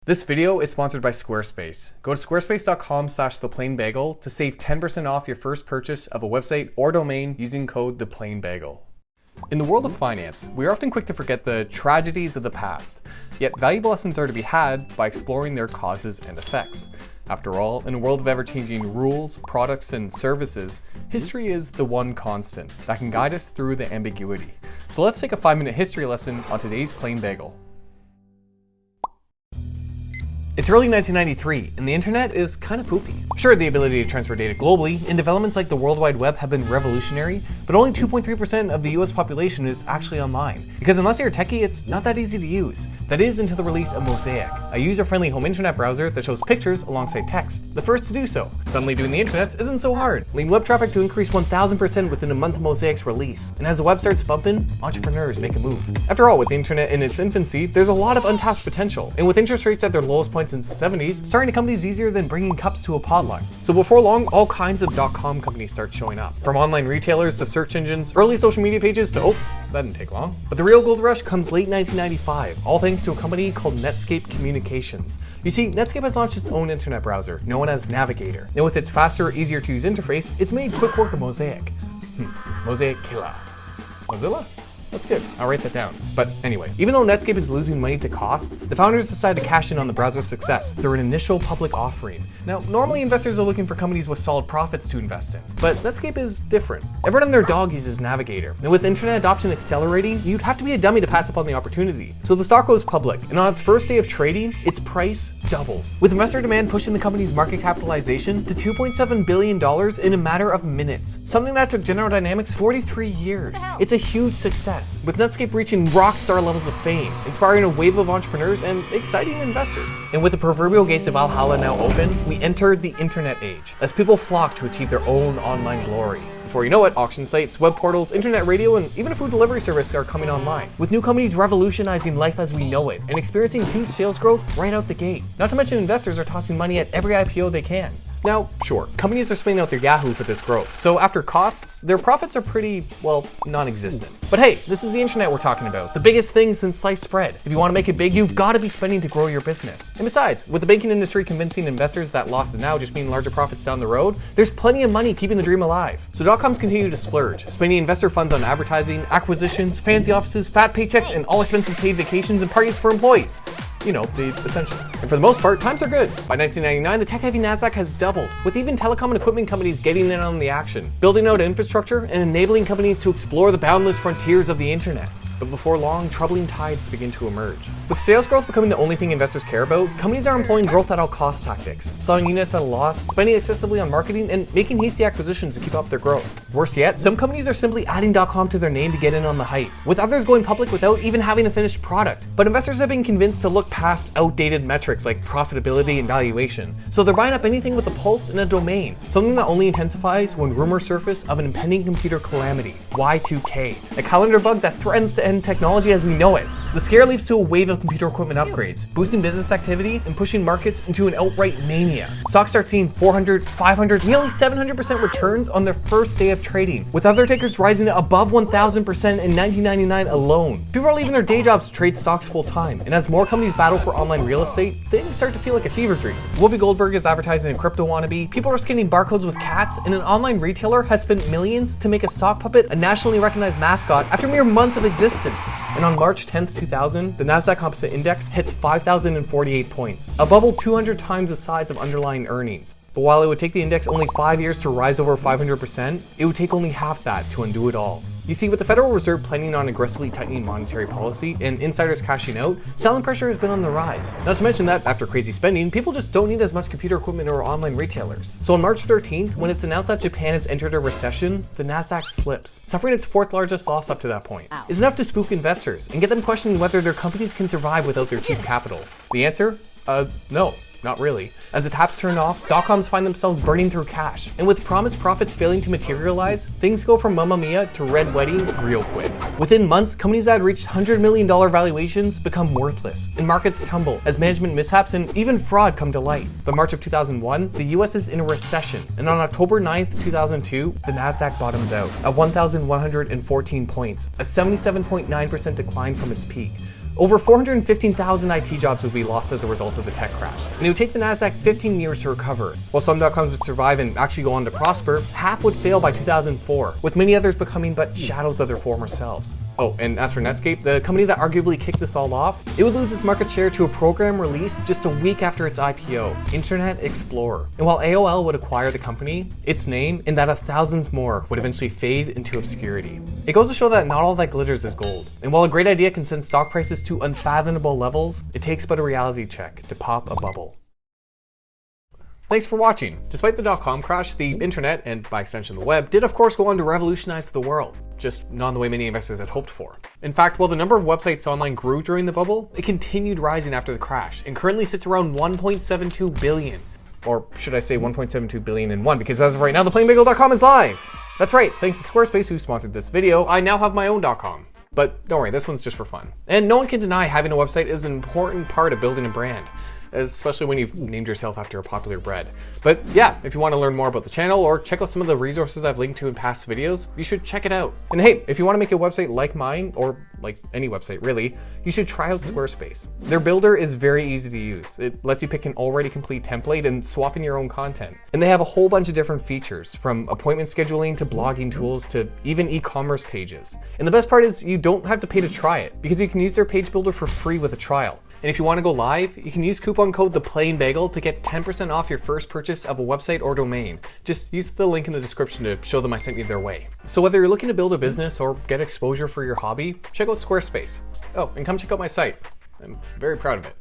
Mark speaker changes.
Speaker 1: This video is sponsored by Squarespace. Go to squarespace.com/ThePlainBagel to save 10% off your first purchase of a website or domain using code THEPLAINBAGEL. In the world of finance, we are often quick to forget the tragedies of the past, yet valuable lessons are to be had by exploring their causes and effects. After all, in a world of ever-changing rules, products, and services, history is the one constant that can guide us through the ambiguity. So let's take a 5-minute history lesson on today's Plain Bagel. It's early 1993, and the internet is kind of poopy. Sure, the ability to transfer data globally, and developments like the World Wide Web have been revolutionary, but only 2.3% of the US population is actually online. Because unless you're a techie, it's not that easy to use. That is until the release of Mosaic, a user-friendly home internet browser that shows pictures alongside text, the first to do so. Suddenly doing the internet isn't so hard, leading web traffic to increase 1,000% within a month of Mosaic's release. And as the web starts bumping, entrepreneurs make a move. After all, with the internet in its infancy, there's a lot of untapped potential, and with interest rates at their lowest points since the 70s, starting a company is easier than bringing cups to a potluck. So before long, all kinds of .com companies start showing up. From online retailers to search engines, early social media pages to, that didn't take long. But the real gold rush comes late 1995, all thanks to a company called Netscape Communications. You see, Netscape has launched its own internet browser, known as Navigator. And with its faster, easier to use interface, it's made quick work of Mosaic. Mosaic killer. Mozilla? That's good, I'll write that down. But anyway, even though Netscape is losing money to costs, the founders decided to cash in on the browser's success through an initial public offering. Now, normally investors are looking for companies with solid profits to invest in, but Netscape is different. Everyone and their dog uses Navigator, and with internet adoption accelerating, you'd have to be a dummy to pass up on the opportunity. So the stock goes public, and on its first day of trading, its price doubles, with investor demand pushing the company's market capitalization to $2.7 billion in a matter of minutes, something that took General Dynamics 43 years. It's a huge success, with Netscape reaching rock star levels of fame, inspiring a wave of entrepreneurs and exciting investors. And with the proverbial gates of Valhalla now open, we entered the internet age, as people flock to achieve their own online glory. Before you know it, auction sites, web portals, internet radio, and even a food delivery service are coming online, with new companies revolutionizing life as we know it and experiencing huge sales growth right out the gate. Not to mention investors are tossing money at every IPO they can. Now, sure, companies are spending out their Yahoo for this growth, so after costs, their profits are pretty, well, non-existent. But hey, this is the internet we're talking about, the biggest thing since sliced bread. If you want to make it big, you've got to be spending to grow your business. And besides, with the banking industry convincing investors that losses now just mean larger profits down the road, there's plenty of money keeping the dream alive. So .coms continue to splurge, spending investor funds on advertising, acquisitions, fancy offices, fat paychecks, and all expenses paid vacations and parties for employees. You know, the essentials. And for the most part, times are good. By 1999, the tech-heavy NASDAQ has doubled, with even telecom and equipment companies getting in on the action, building out infrastructure and enabling companies to explore the boundless frontiers of the internet. But before long, troubling tides begin to emerge. With sales growth becoming the only thing investors care about, companies are employing growth at all cost tactics, selling units at a loss, spending excessively on marketing, and making hasty acquisitions to keep up their growth. Worse yet, some companies are simply adding .com to their name to get in on the hype, with others going public without even having a finished product. But investors have been convinced to look past outdated metrics like profitability and valuation, so they're buying up anything with a pulse and a domain, something that only intensifies when rumors surface of an impending computer calamity, Y2K, a calendar bug that threatens to end technology as we know it. The scare leads to a wave of computer equipment upgrades, boosting business activity and pushing markets into an outright mania. Stocks start seeing 400, 500, nearly 700% returns on their first day of trading, with other takers rising to above 1,000% in 1999 alone. People are leaving their day jobs to trade stocks full time, and as more companies battle for online real estate, things start to feel like a fever dream. Whoopi Goldberg is advertising a crypto wannabe, people are scanning barcodes with cats, and an online retailer has spent millions to make a sock puppet a nationally recognized mascot after mere months of existence. And on March 10th, 2000, the NASDAQ Composite Index hits 5,048 points, a bubble 200 times the size of underlying earnings. But while it would take the index only 5 years to rise over 500%, it would take only half that to undo it all. You see, with the Federal Reserve planning on aggressively tightening monetary policy and insiders cashing out, selling pressure has been on the rise. Not to mention that, after crazy spending, people just don't need as much computer equipment or online retailers. So on March 13th, when it's announced that Japan has entered a recession, the NASDAQ slips, suffering its 4th largest loss up to that point. It's enough to spook investors and get them questioning whether their companies can survive without their cheap capital. The answer? No. Not really. As the taps turn off, .coms find themselves burning through cash. And with promised profits failing to materialize, things go from Mamma Mia to Red Wedding real quick. Within months, companies that had reached $100 million valuations become worthless, and markets tumble as management mishaps and even fraud come to light. By March of 2001, the US is in a recession, and on October 9th, 2002, the NASDAQ bottoms out at 1,114 points, a 77.9% decline from its peak. Over 415,000 IT jobs would be lost as a result of the tech crash, and it would take the NASDAQ 15 years to recover. While some .coms would survive and actually go on to prosper, half would fail by 2004, with many others becoming but shadows of their former selves. Oh, and as for Netscape, the company that arguably kicked this all off, it would lose its market share to a program released just a week after its IPO, Internet Explorer. And while AOL would acquire the company, its name and that of thousands more would eventually fade into obscurity. It goes to show that not all that glitters is gold. And while a great idea can send stock prices to unfathomable levels, it takes but a reality check to pop a bubble. Thanks for watching. Despite the .com crash, the internet, and by extension the web, did of course go on to revolutionize the world, just not in the way many investors had hoped for. In fact, while the number of websites online grew during the bubble, it continued rising after the crash, and currently sits around 1.72 billion. Or should I say 1.72 billion and one, because as of right now, ThePlainBagel.com is live! That's right, thanks to Squarespace who sponsored this video, I now have my own .com. But don't worry, this one's just for fun. And no one can deny having a website is an important part of building a brand, especially when you've named yourself after a popular bread. But yeah, if you want to learn more about the channel or check out some of the resources I've linked to in past videos, you should check it out. And hey, if you want to make a website like mine, or like any website really, you should try out Squarespace. Their builder is very easy to use. It lets you pick an already complete template and swap in your own content. And they have a whole bunch of different features, from appointment scheduling to blogging tools to even e-commerce pages. And the best part is you don't have to pay to try it, because you can use their page builder for free with a trial. And if you want to go live, you can use coupon code THEPLAINBAGEL to get 10% off your first purchase of a website or domain. Just use the link in the description to show them I sent you their way. So whether you're looking to build a business or get exposure for your hobby, check out Squarespace. Oh, and come check out my site. I'm very proud of it.